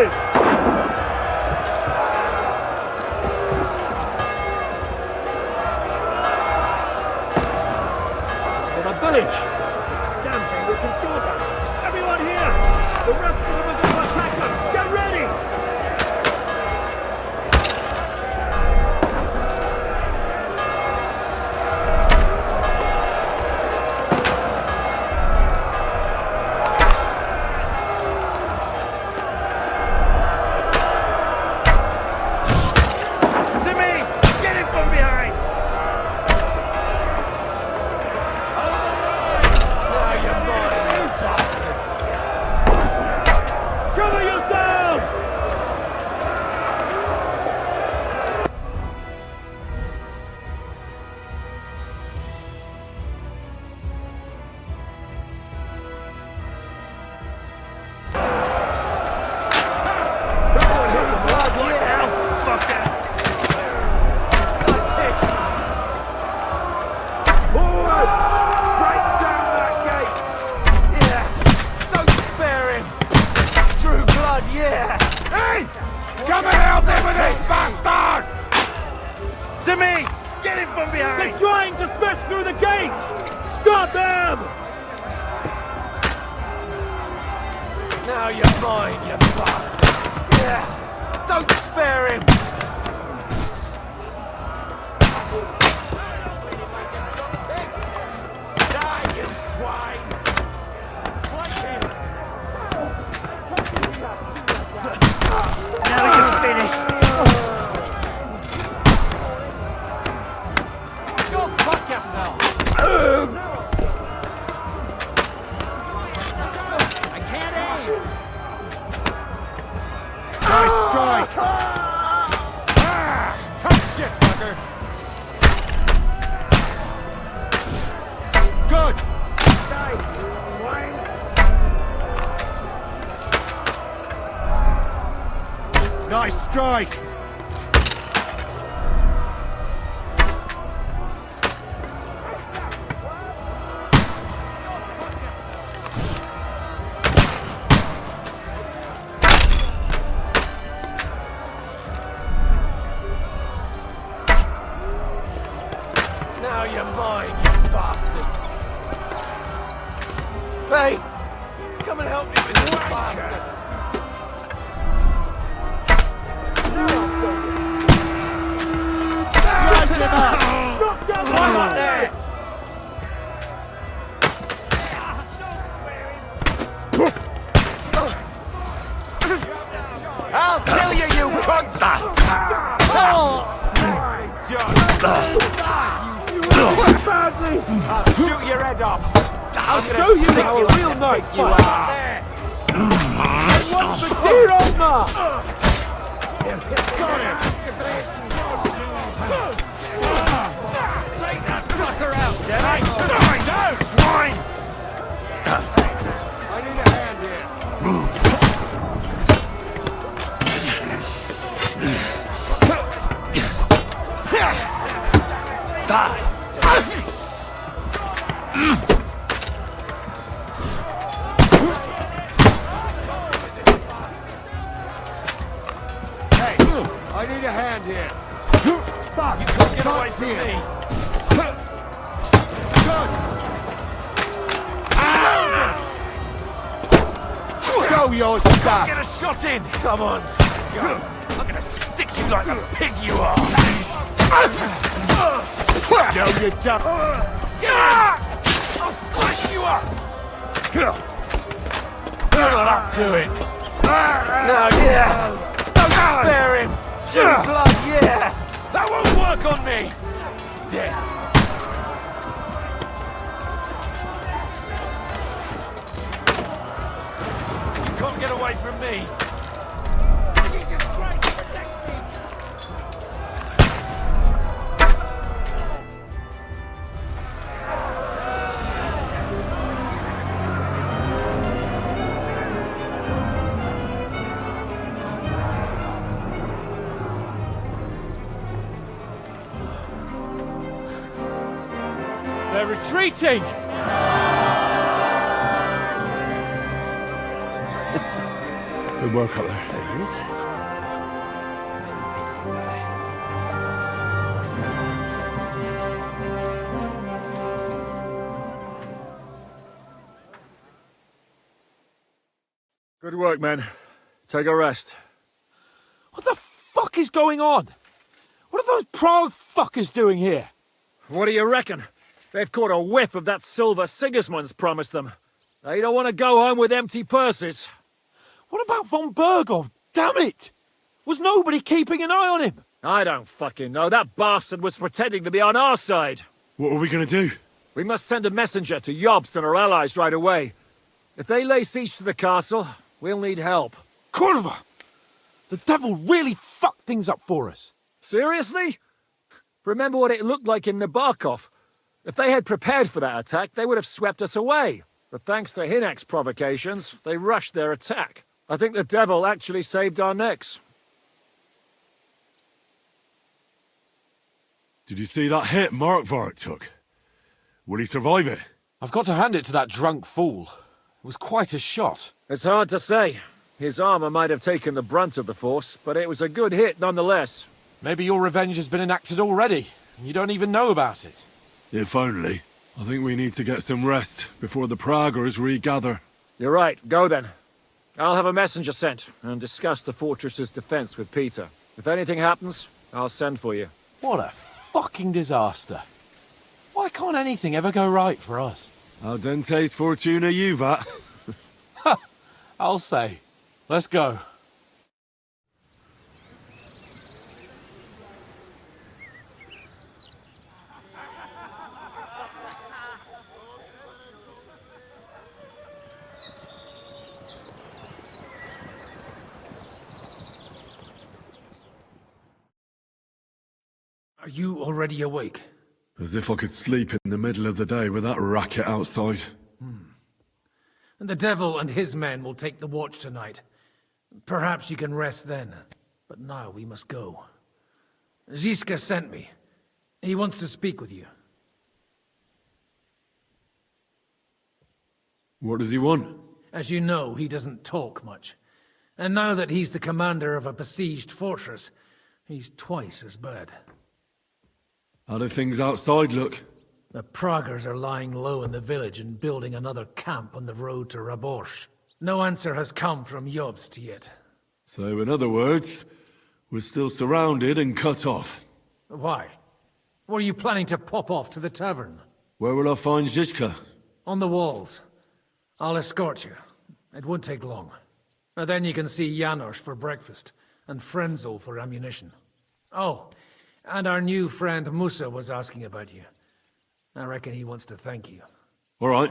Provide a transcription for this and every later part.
is! For the village! Damn thing, we can kill them! Everyone here! The rest of them are going to attack us! Get ready! They're trying to smash through the gates! Stop them! Now you're mine, you bastard! Yeah! Don't spare him! Die, you swine! Now you're finished! I can't aim! Nice strike! Tough shit, fucker! Good! Nice strike! Now you're mine, you bastard! Hey! Come and help me with this bastard! Smash him up! One up there! I'll kill you, you cunt! I'll shoot your head off! I'll show you how a real knife fights! And what's the deal on that? Take that fucker out, Denny! No, swine! I need a hand here. Die! Hey, I need a hand here. Fuck, you can't get away from me. Good. Show your stuff. Get a shot in. Come on, go. I'm gonna stick you like the pig you are. No, you don't. I'll slice you up. You're not up to it. No, yeah. Don't spare him. Blood, yeah. That won't work on me. Dead. You can't get away from me. Jesus Christ, protect me. They're retreating! Good work up there. There he is. Good work, men. Take a rest. What the fuck is going on? What are those Prague fuckers doing here? What do you reckon? They've caught a whiff of that silver Sigismund's promised them. They don't want to go home with empty purses. What about von Bergov? Damn it! Was nobody keeping an eye on him? I don't fucking know. That bastard was pretending to be on our side. What are we gonna do? We must send a messenger to Jobst and our allies right away. If they lay siege to the castle, we'll need help. Kurva! The devil really fucked things up for us. Seriously? Remember what it looked like in Nabokov. If they had prepared for that attack, they would have swept us away. But thanks to Hinek's provocations, they rushed their attack. I think the devil actually saved our necks. Did you see that hit Markvark took? Will he survive it? I've got to hand it to that drunk fool. It was quite a shot. It's hard to say. His armor might have taken the brunt of the force, but it was a good hit nonetheless. Maybe your revenge has been enacted already, and you don't even know about it. If only. I think we need to get some rest before the Praggers regather. You're right. Go then. I'll have a messenger sent and discuss the fortress's defense with Peter. If anything happens, I'll send for you. What a fucking disaster. Why can't anything ever go right for us? Al dente's fortuna juvat. I'll say. Let's go. Are you already awake? As if I could sleep in the middle of the day with that racket outside. And the devil and his men will take the watch tonight. Perhaps you can rest then. But now we must go. Ziska sent me. He wants to speak with you. What does he want? As you know, he doesn't talk much. And now that he's the commander of a besieged fortress, he's twice as bad. How do things outside look? The Praggers are lying low in the village and building another camp on the road to Raborsh. No answer has come from Jobst yet. So in other words, we're still surrounded and cut off. Why? Were you planning to pop off to the tavern? Where will I find Zizka? On the walls. I'll escort you. It won't take long. And then you can see Janos for breakfast, and Frenzel for ammunition. Oh, and our new friend Musa was asking about you. I reckon he wants to thank you. All right,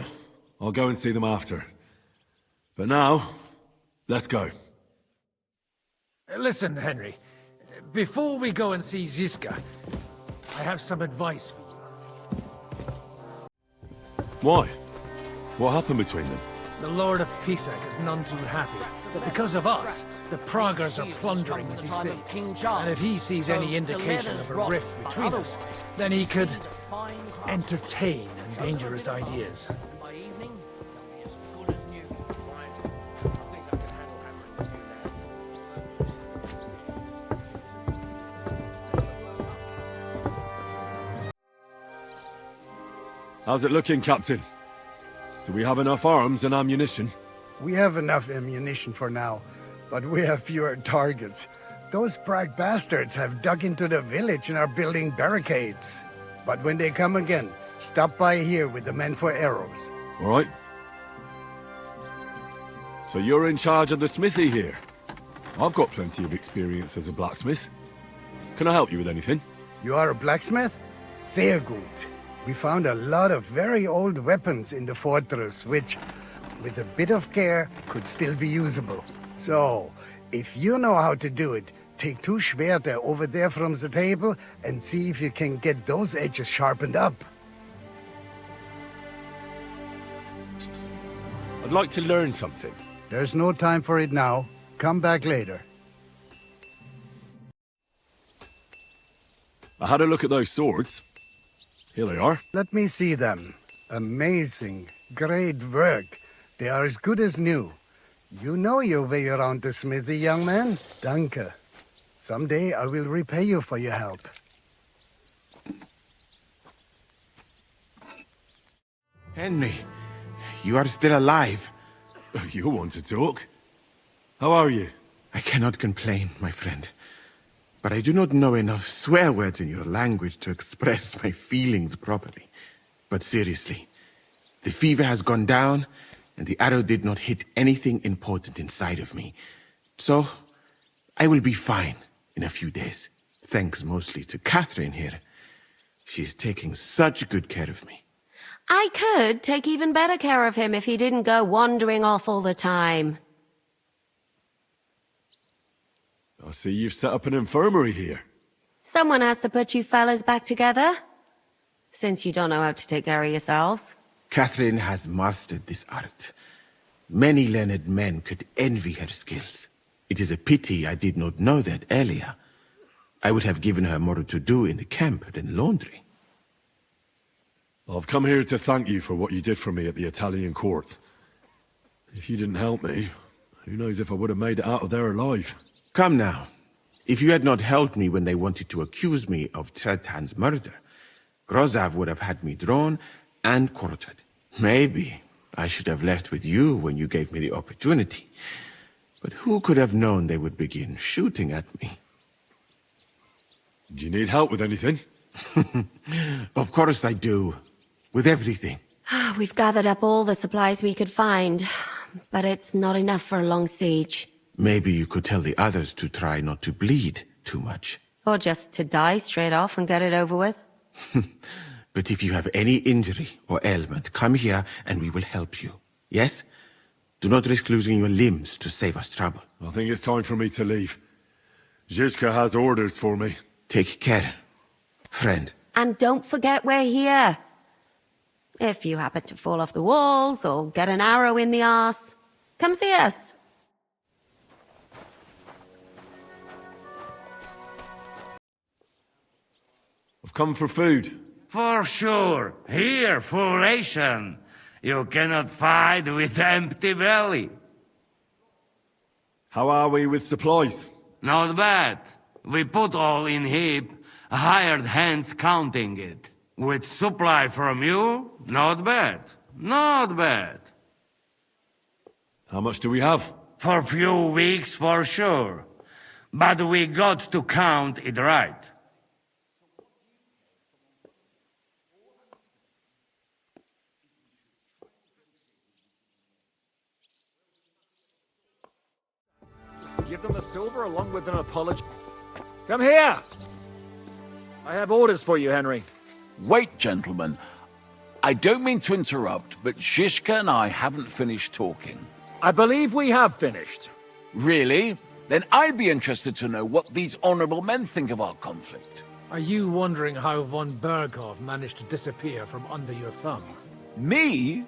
I'll go and see them after. But now, let's go. Listen, Henry. Before we go and see Ziska, I have some advice for you. Why? What happened between them? The Lord of Pisak is none too happy. Because of us, the Praggers are plundering his estate. And if he sees any indication of a rift between us, then he could entertain dangerous ideas. How's it looking, Captain? Do we have enough arms and ammunition? We have enough ammunition for now, but we have fewer targets. Those Prague bastards have dug into the village and are building barricades. But when they come again, stop by here with the men for arrows. All right. So you're in charge of the smithy here? I've got plenty of experience as a blacksmith. Can I help you with anything? You are a blacksmith? Sehr gut. We found a lot of very old weapons in the fortress, which, with a bit of care, could still be usable. So, if you know how to do it, take two Schwerter over there from the table and see if you can get those edges sharpened up. I'd like to learn something. There's no time for it now. Come back later. I had a look at those swords. Here they are. Let me see them. Amazing. Great work. They are as good as new. You know your way around the smithy, young man. Danke. Someday I will repay you for your help. Henry, you are still alive. You want to talk? How are you? I cannot complain, my friend. But I do not know enough swear words in your language to express my feelings properly. But seriously, the fever has gone down, and the arrow did not hit anything important inside of me. So, I will be fine in a few days. Thanks mostly to Catherine here. She's taking such good care of me. I could take even better care of him if he didn't go wandering off all the time. I see you've set up an infirmary here. Someone has to put you fellas back together. Since you don't know how to take care of yourselves. Catherine has mastered this art. Many learned men could envy her skills. It is a pity I did not know that earlier. I would have given her more to do in the camp than laundry. I've come here to thank you for what you did for me at the Italian court. If you didn't help me, who knows if I would have made it out of there alive. Come now. If you had not helped me when they wanted to accuse me of Tretan's murder, Grozav would have had me drawn and quartered. Maybe I should have left with you when you gave me the opportunity. But who could have known they would begin shooting at me? Do you need help with anything? Of course I do. With everything. We've gathered up all the supplies we could find, but it's not enough for a long siege. Maybe you could tell the others to try not to bleed too much. Or just to die straight off and get it over with. But if you have any injury or ailment, come here and we will help you. Yes? Do not risk losing your limbs to save us trouble. I think it's time for me to leave. Zizka has orders for me. Take care, friend. And don't forget we're here. If you happen to fall off the walls or get an arrow in the arse, come see us. I've come for food. For sure. Here, full ration. You cannot fight with empty belly. How are we with supplies? Not bad. We put all in heap, hired hands counting it. With supply from you, not bad. Not bad. How much do we have? For few weeks, for sure. But we got to count it right. Give them the silver along with an apology. Come here! I have orders for you, Henry. Wait, gentlemen. I don't mean to interrupt, but Shishka and I haven't finished talking. I believe we have finished. Really? Then I'd be interested to know what these honorable men think of our conflict. Are you wondering how von Berghoff managed to disappear from under your thumb? Me?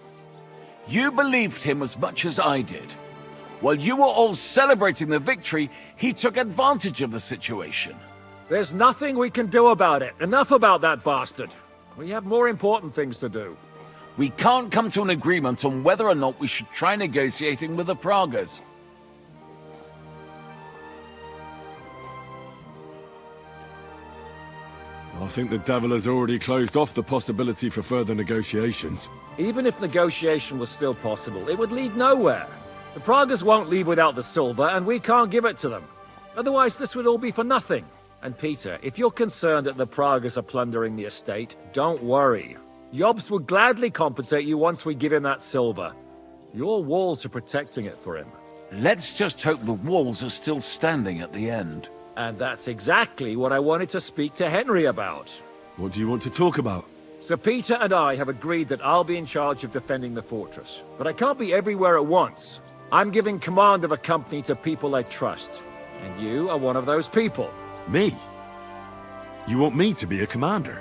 You believed him as much as I did. While you were all celebrating the victory, he took advantage of the situation. There's nothing we can do about it. Enough about that bastard. We have more important things to do. We can't come to an agreement on whether or not we should try negotiating with the Pragas. I think the devil has already closed off the possibility for further negotiations. Even if negotiation was still possible, it would lead nowhere. The Pragas won't leave without the silver, and we can't give it to them. Otherwise, this would all be for nothing. And Peter, if you're concerned that the Pragas are plundering the estate, don't worry. Jobs will gladly compensate you once we give him that silver. Your walls are protecting it for him. Let's just hope the walls are still standing at the end. And that's exactly what I wanted to speak to Henry about. What do you want to talk about? Sir Peter and I have agreed that I'll be in charge of defending the fortress. But I can't be everywhere at once. I'm giving command of a company to people I trust. And you are one of those people. Me? You want me to be a commander?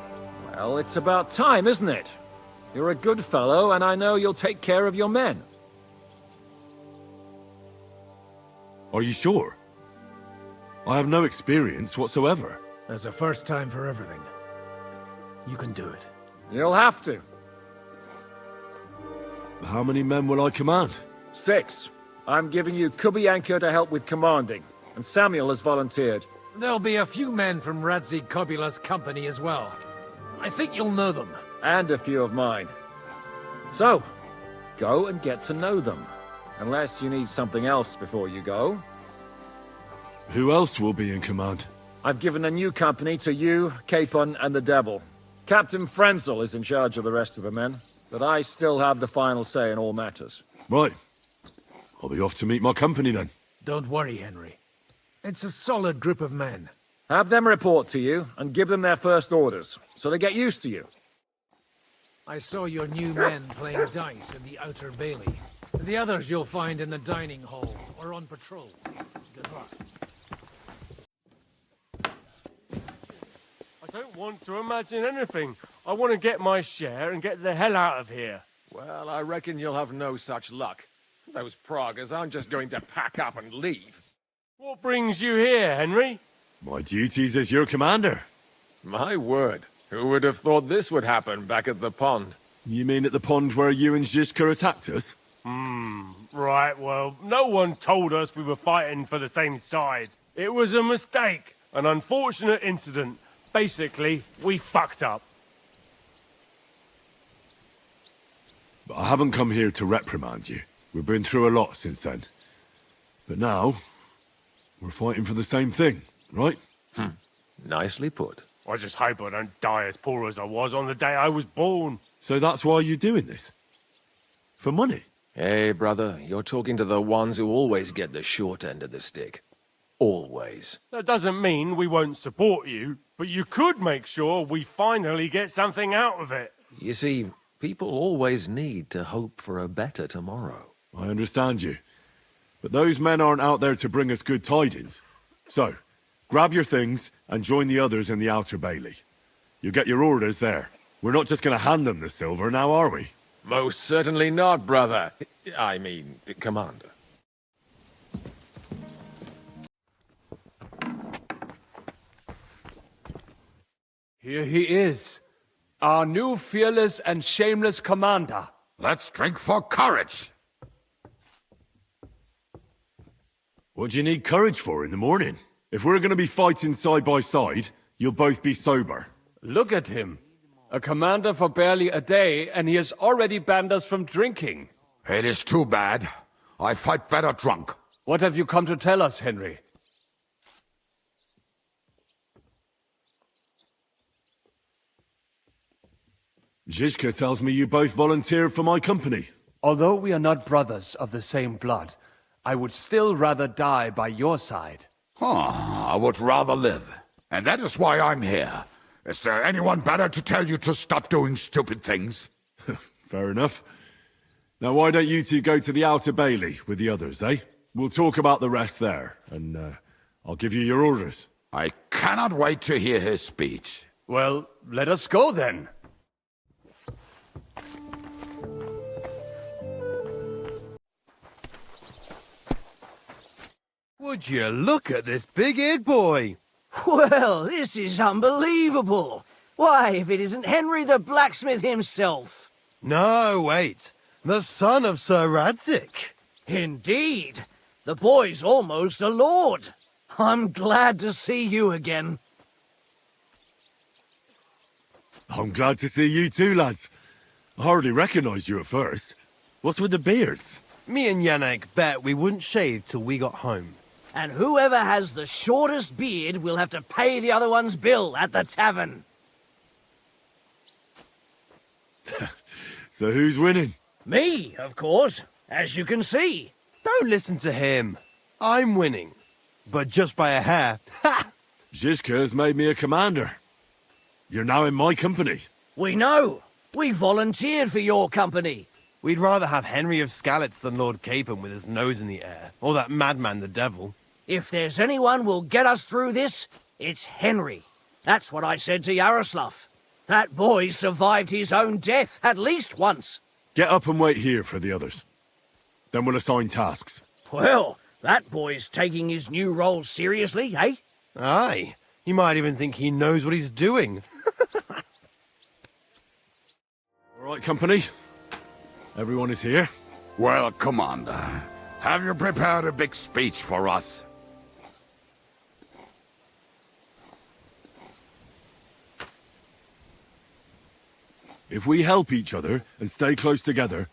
Well, it's about time, isn't it? You're a good fellow, and I know you'll take care of your men. Are you sure? I have no experience whatsoever. There's a first time for everything. You can do it. You'll have to. How many men will I command? 6. I'm giving you Kubianka to help with commanding, and Samuel has volunteered. There'll be a few men from Radzi Kobula's company as well. I think you'll know them. And a few of mine. So, go and get to know them. Unless you need something else before you go. Who else will be in command? I've given a new company to you, Capon, and the Devil. Captain Frenzel is in charge of the rest of the men, but I still have the final say in all matters. Right. I'll be off to meet my company then. Don't worry, Henry. It's a solid group of men. Have them report to you, and give them their first orders, so they get used to you. I saw your new men playing dice in the outer bailey. The others you'll find in the dining hall, or on patrol. Good luck. I don't want to imagine anything. I want to get my share and get the hell out of here. Well, I reckon you'll have no such luck. Those Pragas aren't just going to pack up and leave. What brings you here, Henry? My duties as your commander. My word. Who would have thought this would happen back at the pond? You mean at the pond where you and Zizka attacked us? Right, well, no one told us we were fighting for the same side. It was a mistake, an unfortunate incident. Basically, we fucked up. But I haven't come here to reprimand you. We've been through a lot since then. But now, we're fighting for the same thing, right? Nicely put. I just hope I don't die as poor as I was on the day I was born. So that's why you're doing this? For money? Hey, brother, you're talking to the ones who always get the short end of the stick. Always. That doesn't mean we won't support you, but you could make sure we finally get something out of it. You see, people always need to hope for a better tomorrow. I understand you. But those men aren't out there to bring us good tidings. So, grab your things and join the others in the outer bailey. You'll get your orders there. We're not just going to hand them the silver now, are we? Most certainly not, brother. I mean, Commander. Here he is, our new fearless and shameless commander. Let's drink for courage. What do you need courage for in the morning? If we're going to be fighting side by side, you'll both be sober. Look at him. A commander for barely a day, and he has already banned us from drinking. It is too bad. I fight better drunk. What have you come to tell us, Henry? Zizka tells me you both volunteered for my company. Although we are not brothers of the same blood, I would still rather die by your side. I would rather live. And that is why I'm here. Is there anyone better to tell you to stop doing stupid things? Fair enough. Now why don't you two go to the outer bailey with the others, eh? We'll talk about the rest there, and I'll give you your orders. I cannot wait to hear his speech. Well, let us go then. Would you look at this big-eared boy? Well, this is unbelievable. Why, if it isn't Henry the blacksmith himself. No, wait. The son of Sir Radzik. Indeed. The boy's almost a lord. I'm glad to see you again. I'm glad to see you too, lads. I hardly recognized you at first. What's with the beards? Me and Yannick bet we wouldn't shave till we got home. And whoever has the shortest beard will have to pay the other one's bill at the tavern. So who's winning? Me, of course, as you can see. Don't listen to him. I'm winning. But just by a hair. Ha! Zizka has made me a commander. You're now in my company. We know. We volunteered for your company. We'd rather have Henry of Skalitz than Lord Capon with his nose in the air. Or that madman, the devil. If there's anyone will get us through this, it's Henry. That's what I said to Yaroslav. That boy survived his own death at least once. Get up and wait here for the others. Then we'll assign tasks. Well, that boy's taking his new role seriously, eh? Aye. You might even think he knows what he's doing. All right, company. Everyone is here. Well, Commander, Have you prepared a big speech for us? If we help each other and stay close together,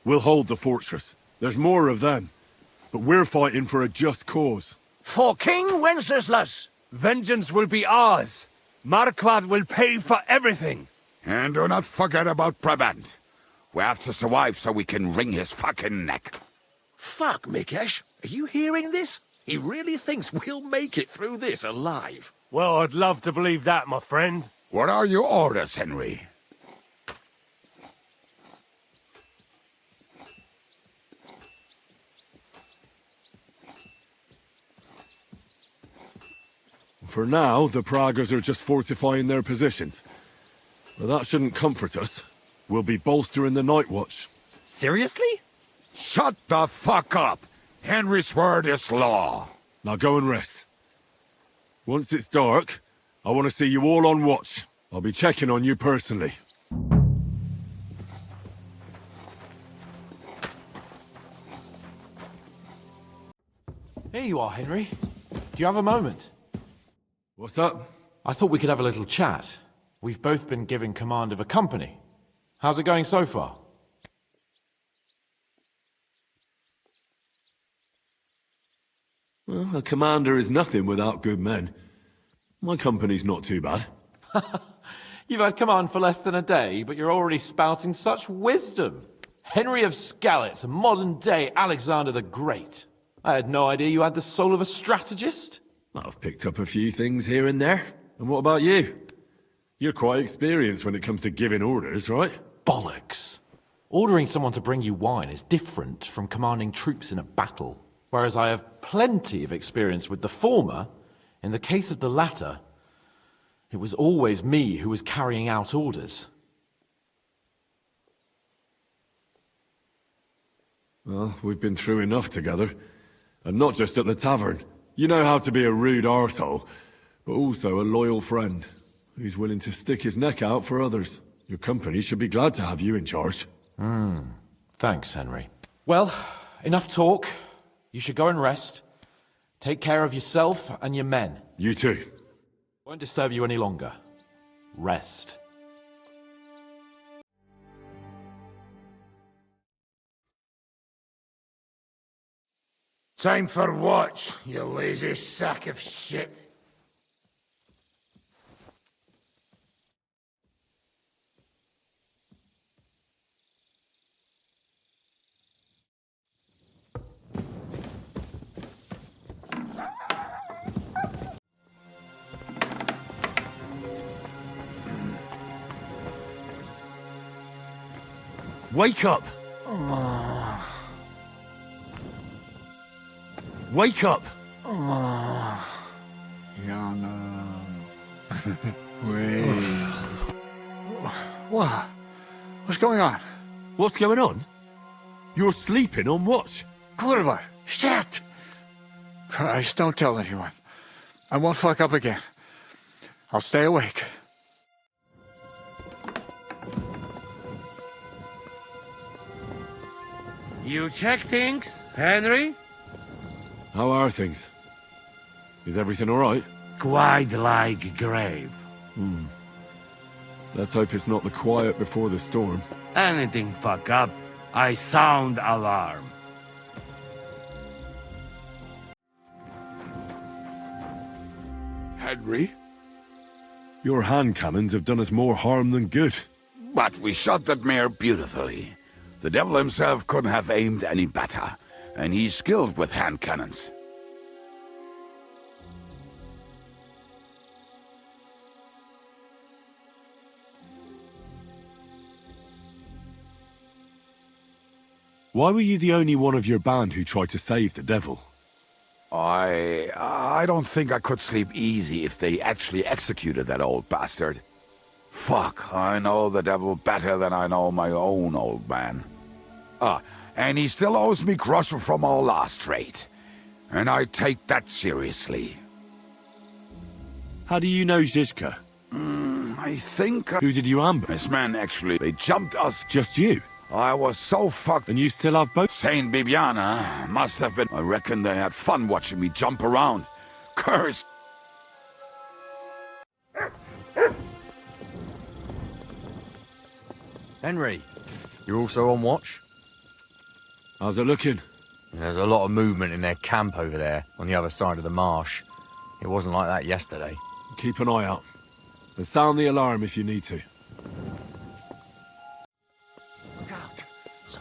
we'll hold the fortress. There's more of them, but we're fighting for a just cause. For King Wenceslas! Vengeance will be ours. Marquardt will pay for everything. And do not forget about Brabant. We have to survive so we can wring his fucking neck. Fuck, Mikesh. Are you hearing this? He really thinks we'll make it through this alive. Well, I'd love to believe that, my friend. What are your orders, Henry? For now, the Pragas are just fortifying their positions. But that shouldn't comfort us. We'll be bolstering the Night Watch. Seriously? Shut the fuck up! Henry's word is law. Now go and rest. Once it's dark, I want to see you all on watch. I'll be checking on you personally. Here you are, Henry. Do you have a moment? What's up? I thought we could have a little chat. We've both been given command of a company. How's it going so far? Well, a commander is nothing without good men. My company's not too bad. You've had command for less than a day, but you're already spouting such wisdom. Henry of Skalitz, a modern-day Alexander the Great. I had no idea you had the soul of a strategist. I've picked up a few things here and there. And what about you? You're quite experienced when it comes to giving orders, right? Bollocks. Ordering someone to bring you wine is different from commanding troops in a battle. Whereas I have plenty of experience with the former, in the case of the latter, it was always me who was carrying out orders. Well, we've been through enough together. And not just at the tavern. You know how to be a rude arsehole, but also a loyal friend, who's willing to stick his neck out for others. Your company should be glad to have you in charge. Thanks, Henry. Well, enough talk. You should go and rest. Take care of yourself and your men. You too. Won't disturb you any longer. Rest. Time for watch, you lazy sack of shit. Wake up! Wake up! Wait. What? What's going on? What's going on? You're sleeping on watch. Kurva! Shit! Christ, don't tell anyone. I won't fuck up again. I'll stay awake. You check things, Henry? How are things? Is everything all right? Quite like grave. Let's hope it's not the quiet before the storm. Anything fuck up, I sound alarm. Henry? Your hand cannons have done us more harm than good. But we shot that mare beautifully. The devil himself couldn't have aimed any better, and he's skilled with hand cannons. Why were you the only one of your band who tried to save the devil? I don't think I could sleep easy if they actually executed that old bastard. Fuck, I know the devil better than I know my own old man. And he still owes me groschen from our last raid. And I take that seriously. How do you know Zizka? I think... Who did you ambush? This man, actually, they jumped us... Just you? I was so fucked. And you still have both? Saint Bibiana must have been. I reckon they had fun watching me jump around. Curse! Henry, you're also on watch? How's it looking? There's a lot of movement in their camp over there, on the other side of the marsh. It wasn't like that yesterday. Keep an eye out. And sound the alarm if you need to.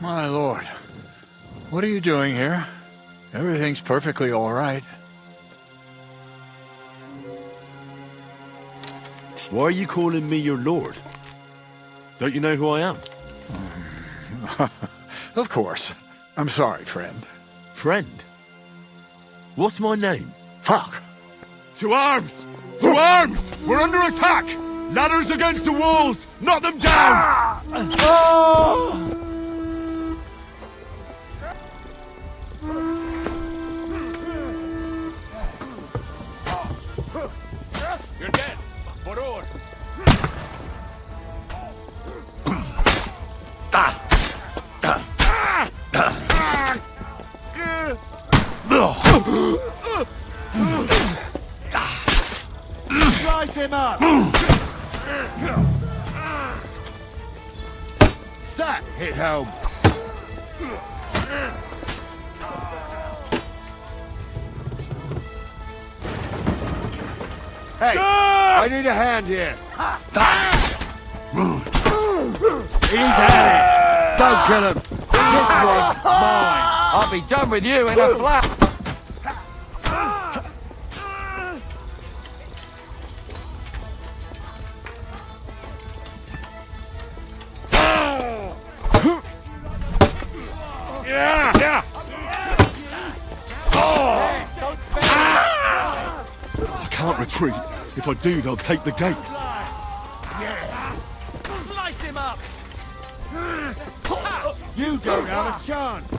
My lord, what are you doing here? Everything's perfectly all right. Why are you calling me your lord? Don't you know who I am? Of course. I'm sorry, friend. Friend? What's my name? Fuck! To arms! To arms! We're under attack! Ladders against the walls! Knock them down! You're dead. Boror. Slice him up! That hit home! Hey, I need a hand here. He's at it! Don't kill him! This one's mine! I'll be done with you in a flash! I can't retreat. If I do, they'll take the gate. Slice him up! You don't have a chance!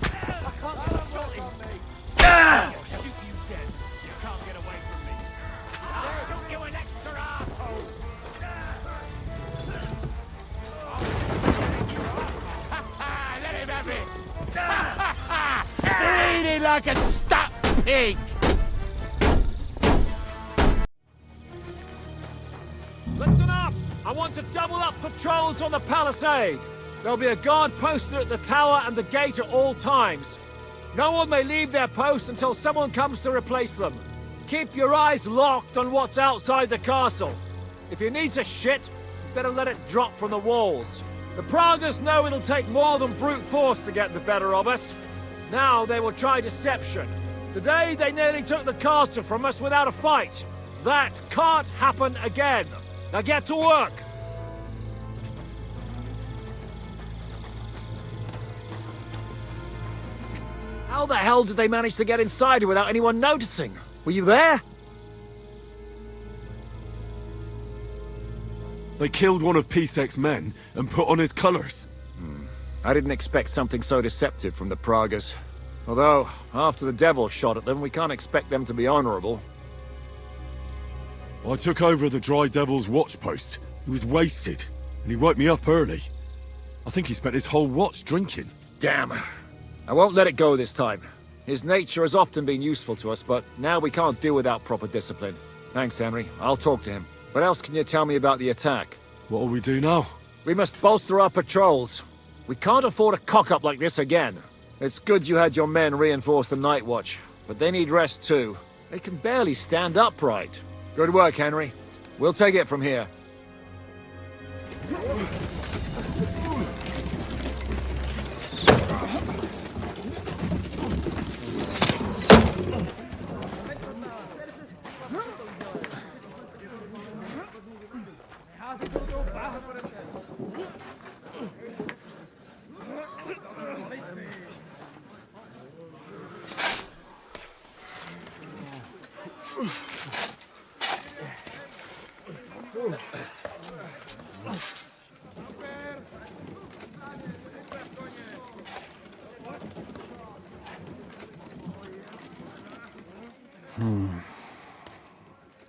Bleeding like a stuck pig! Listen up! I want to double up patrols on the palisade. There'll be a guard posted at the tower and the gate at all times. No one may leave their post until someone comes to replace them. Keep your eyes locked on what's outside the castle. If you need to shit, you better let it drop from the walls. The Pragas know it'll take more than brute force to get the better of us. Now they will try deception. Today they nearly took the castle from us without a fight. That can't happen again. Now get to work! How the hell did they manage to get inside here without anyone noticing? Were you there? They killed one of Pisek's men and put on his colours. I didn't expect something so deceptive from the Pragas. Although, after the devil shot at them, we can't expect them to be honourable. I took over the Dry Devil's watch post. He was wasted, and he woke me up early. I think he spent his whole watch drinking. Damn. I won't let it go this time. His nature has often been useful to us, but now we can't do without proper discipline. Thanks, Henry. I'll talk to him. What else can you tell me about the attack? What'll we do now? We must bolster our patrols. We can't afford a cock-up like this again. It's good you had your men reinforce the night watch, but they need rest too. They can barely stand upright. Good work, Henry. We'll take it from here.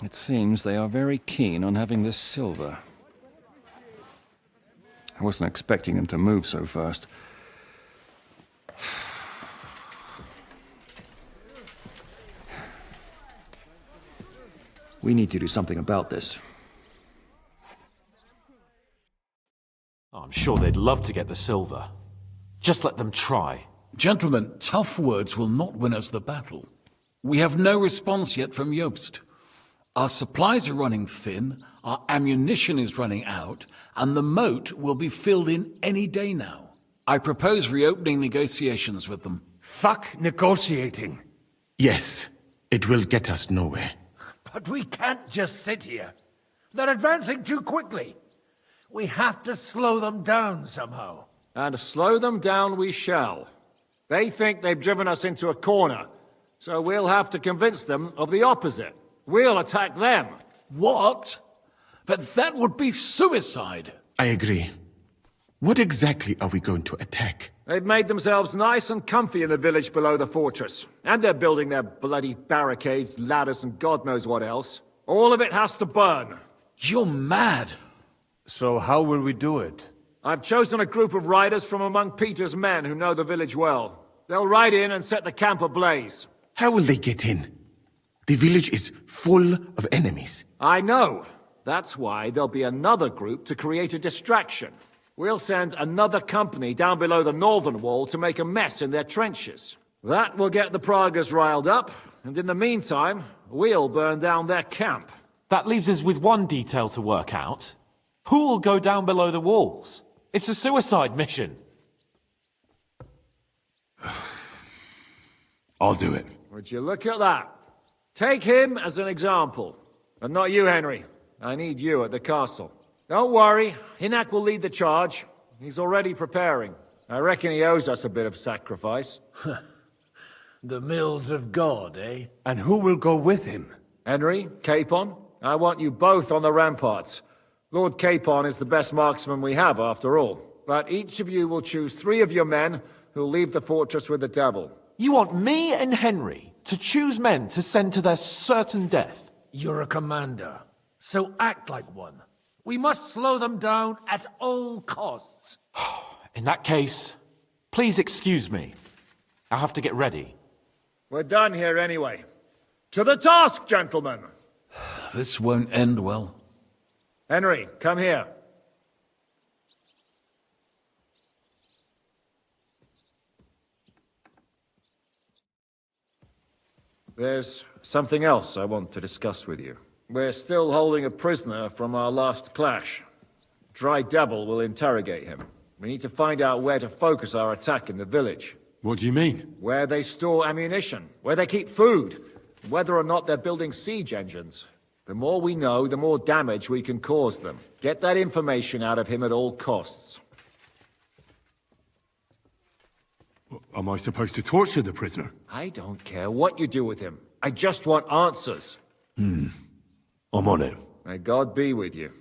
It seems they are very keen on having this silver. Wasn't expecting them to move so fast. We need to do something about this. I'm sure they'd love to get the silver. Just let them try. Gentlemen, tough words will not win us the battle. We have no response yet from Jobst. Our supplies are running thin, our ammunition is running out, and the moat will be filled in any day now. I propose reopening negotiations with them. Fuck negotiating. Yes, it will get us nowhere. But we can't just sit here. They're advancing too quickly. We have to slow them down somehow. And slow them down we shall. They think they've driven us into a corner, so we'll have to convince them of the opposite. We'll attack them. What? But that would be suicide. I agree. What exactly are we going to attack? They've made themselves nice and comfy in the village below the fortress. And they're building their bloody barricades, ladders, and God knows what else. All of it has to burn. You're mad. So how will we do it? I've chosen a group of riders from among Peter's men who know the village well. They'll ride in and set the camp ablaze. How will they get in? The village is full of enemies. I know. That's why there'll be another group to create a distraction. We'll send another company down below the northern wall to make a mess in their trenches. That will get the Pragas riled up, and in the meantime, we'll burn down their camp. That leaves us with one detail to work out. Who will go down below the walls? It's a suicide mission. I'll do it. Would you look at that? Take him as an example. And not you, Henry. I need you at the castle. Don't worry, Hinak will lead the charge. He's already preparing. I reckon he owes us a bit of sacrifice. The mills of God, eh? And who will go with him? Henry, Capon, I want you both on the ramparts. Lord Capon is the best marksman we have, after all. But each of you will choose 3 of your men who'll leave the fortress with the devil. You want me and Henry to choose men to send to their certain death? You're a commander, so act like one. We must slow them down at all costs. In that case, please excuse me. I have to get ready. We're done here anyway. To the task, gentlemen! This won't end well. Henry, come here. There's something else I want to discuss with you. We're still holding a prisoner from our last clash. Dry Devil will interrogate him. We need to find out where to focus our attack in the village. What do you mean? Where they store ammunition, where they keep food, whether or not they're building siege engines. The more we know, the more damage we can cause them. Get that information out of him at all costs. Am I supposed to torture the prisoner? I don't care what you do with him. I just want answers. I'm on it. May God be with you.